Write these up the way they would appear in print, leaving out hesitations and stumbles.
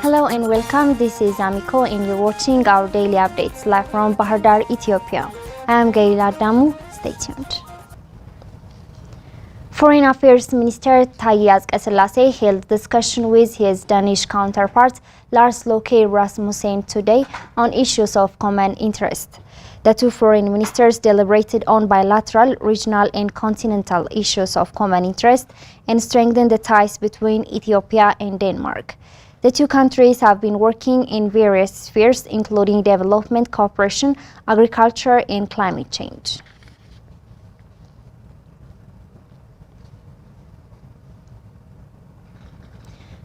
Hello and welcome. This is Ameco and you're watching our daily updates live from Bahardar, Ethiopia. I am Gaila Damu. Stay tuned. Foreign Affairs Minister Taye Asqeselase held discussion with his Danish counterpart Lars Løkke Rasmussen today on issues of common interest. The two foreign ministers deliberated on bilateral, regional and continental issues of common interest and strengthened the ties between Ethiopia and Denmark. The two countries have been working in various spheres, including development cooperation, agriculture, and climate change.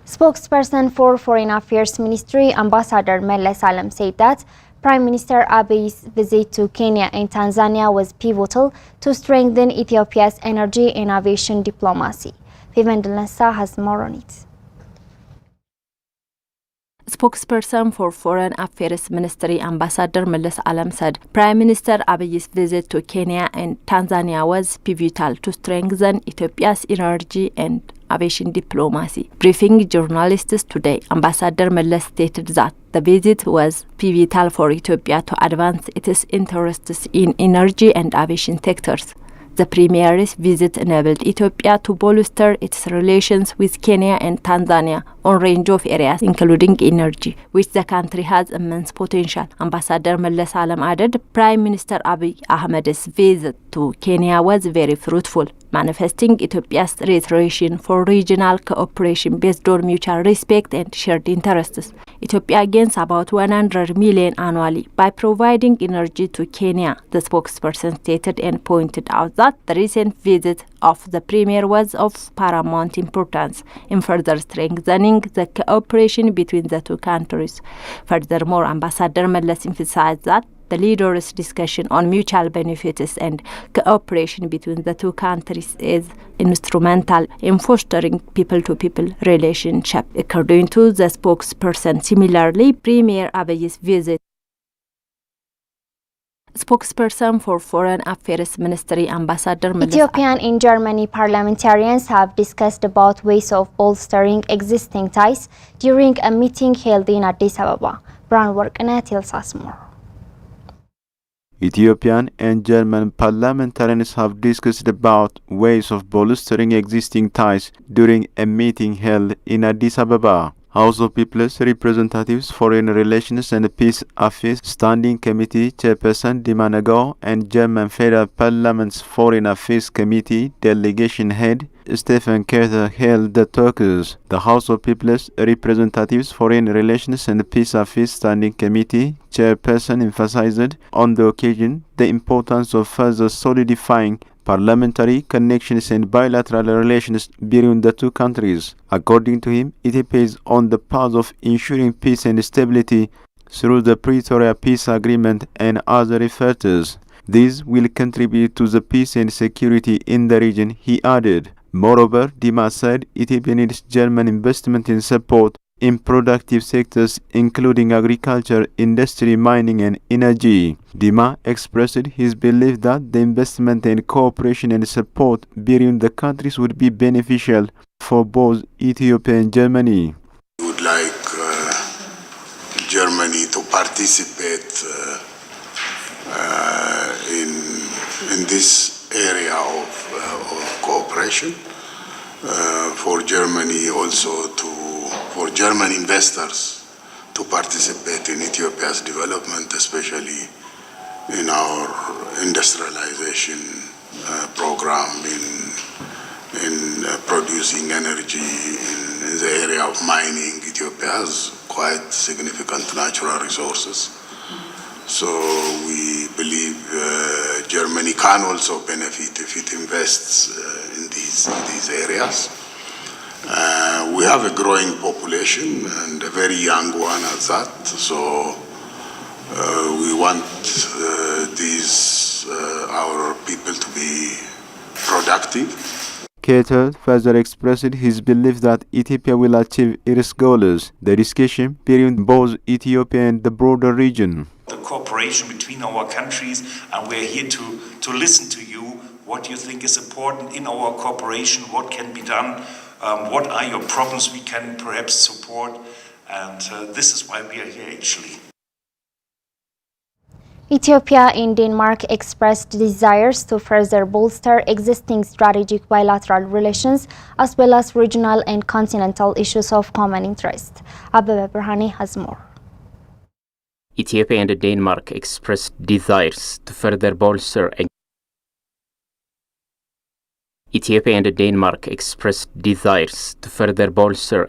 Spokesperson for Foreign Affairs Ministry, Ambassador Meles Alem, said that Prime Minister Abiy's visit to Kenya and Tanzania was pivotal to strengthen Ethiopia's energy and aviation diplomacy. Vivian Delnessa has more on it. Spokesperson for Foreign Affairs Ministry Ambassador Meles Alem said Prime Minister Abiy's visit to Kenya and Tanzania was pivotal to strengthen Ethiopia's energy and aviation diplomacy. Briefing journalists today, Ambassador Meles stated that the visit was pivotal for Ethiopia to advance its interests in energy and aviation sectors. The Premier's visit enabled Ethiopia to bolster its relations with Kenya and Tanzania on a range of areas, including energy, which the country has immense potential. Ambassador Meles Alem added, Prime Minister Abiy Ahmed's visit to Kenya was very fruitful, manifesting Ethiopia's reiteration for regional cooperation based on mutual respect and shared interests. Ethiopia gains about 100 million annually by providing energy to Kenya, the spokesperson stated, and pointed out that the recent visit of the Premier was of paramount importance in further strengthening the cooperation between the two countries. Furthermore, Ambassador Meles emphasized that the leaders' discussion on mutual benefits and cooperation between the two countries is instrumental in fostering people-to-people relationship. According to the spokesperson, similarly, Premier Abiy's visit. Spokesperson for Foreign Affairs Ministry Ambassador Meles Ethiopian and Germany parliamentarians have discussed about ways of bolstering existing ties during a meeting held in Addis Ababa. Brown Worknet tells us more. Ethiopian and German parliamentarians have discussed about ways of bolstering existing ties during a meeting held in Addis Ababa. House of People's Representatives Foreign Relations and Peace Affairs Standing Committee Chairperson Dima Nego and German Federal Parliament's Foreign Affairs Committee Delegation Head Stephen Kerter held the talks. The House of People's Representatives Foreign Relations and Peace Affairs Standing Committee Chairperson emphasized on the occasion the importance of further solidifying parliamentary connections and bilateral relations between the two countries. According to him, Ethiopia is on the path of ensuring peace and stability through the Pretoria Peace Agreement and other efforts. These will contribute to the peace and security in the region, he added. Moreover, Dima said Ethiopia needs German investment in support in productive sectors including agriculture, industry, mining and energy. Dima expressed his belief that the investment and cooperation and support between the countries would be beneficial for both Ethiopia and Germany. We would like Germany to participate in this area of cooperation, for Germany also for German investors to participate in Ethiopia's development, especially in our industrialization program in producing energy in the area of mining. Ethiopia has quite significant natural resources. So we believe Germany can also benefit if it invests in these areas. We have a growing population and a very young one at that. So we want our people to be productive. Keter further expressed his belief that Ethiopia will achieve its goals. The discussion between both Ethiopia and the broader region. The cooperation between our countries, and we're here to listen to you, what you think is important in our cooperation, what can be done, what are your problems we can perhaps support, and this is why we are here actually. Ethiopia and Denmark expressed desires to further bolster existing strategic bilateral relations as well as regional and continental issues of common interest. Abiy Birhane has more. Ethiopia and Denmark expressed desires to further bolster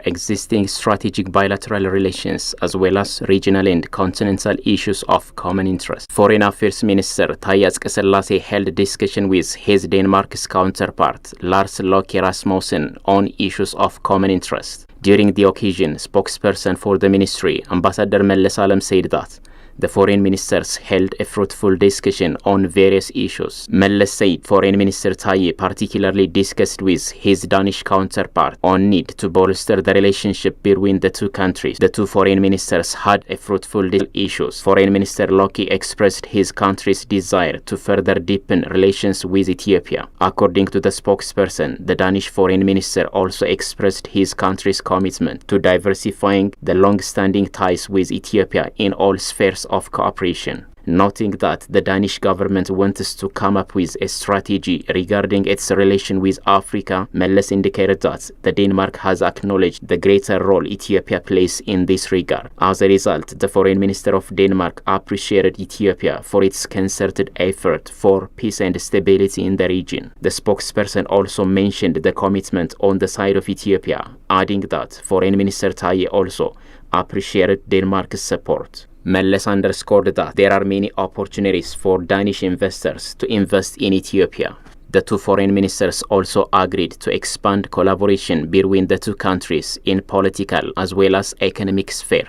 existing strategic bilateral relations as well as regional and continental issues of common interest. Foreign Affairs Minister Taye Asqeselase held discussion with his Denmark's counterpart Lars Løkke Rasmussen on issues of common interest. During the occasion, spokesperson for the ministry, Ambassador Meles Alem, said that the foreign ministers held a fruitful discussion on various issues. Meles said Foreign Minister Taye particularly discussed with his Danish counterpart on need to bolster the relationship between the two countries. The two foreign ministers had a fruitful issues. Foreign Minister Løkke expressed his country's desire to further deepen relations with Ethiopia. According to the spokesperson, the Danish foreign minister also expressed his country's commitment to diversifying the long-standing ties with Ethiopia in all spheres of cooperation. Noting that the Danish government wants to come up with a strategy regarding its relation with Africa, Meles indicated that the Denmark has acknowledged the greater role Ethiopia plays in this regard. As a result, the Foreign Minister of Denmark appreciated Ethiopia for its concerted effort for peace and stability in the region. The spokesperson also mentioned the commitment on the side of Ethiopia, adding that Foreign Minister Taye also appreciated Denmark's support. Meles underscored that there are many opportunities for Danish investors to invest in Ethiopia. The two foreign ministers also agreed to expand collaboration between the two countries in political as well as economic sphere.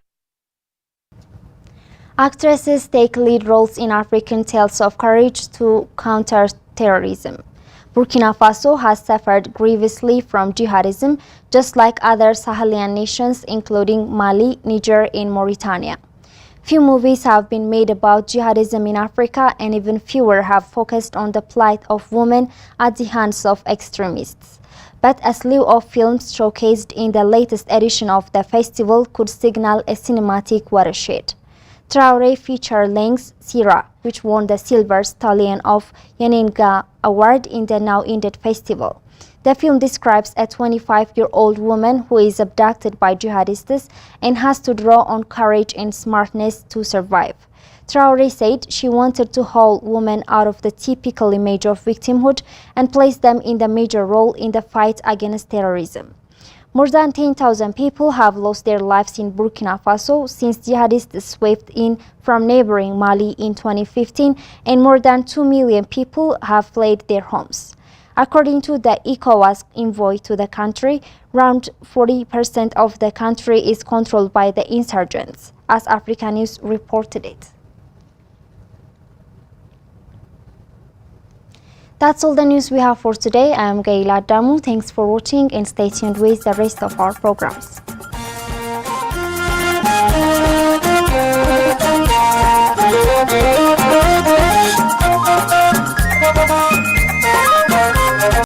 Actresses take lead roles in African tales of courage to counter terrorism. Burkina Faso has suffered grievously from jihadism, just like other Sahelian nations including Mali, Niger, and Mauritania. Few movies have been made about jihadism in Africa, and even fewer have focused on the plight of women at the hands of extremists. But a slew of films showcased in the latest edition of the festival could signal a cinematic watershed. Traoré feature-length Sira, which won the Silver Stallion of Yenenga Award in the now-ended festival. The film describes a 25-year-old woman who is abducted by jihadists and has to draw on courage and smartness to survive. Traoré said she wanted to haul women out of the typical image of victimhood and place them in the major role in the fight against terrorism. More than 10,000 people have lost their lives in Burkina Faso since jihadists swept in from neighboring Mali in 2015, and more than 2 million people have fled their homes. According to the ECOWAS envoy to the country, around 40% of the country is controlled by the insurgents, as Africa News reported it. That's all the news we have for today. I am Gaila Damu. Thanks for watching and stay tuned with the rest of our programs.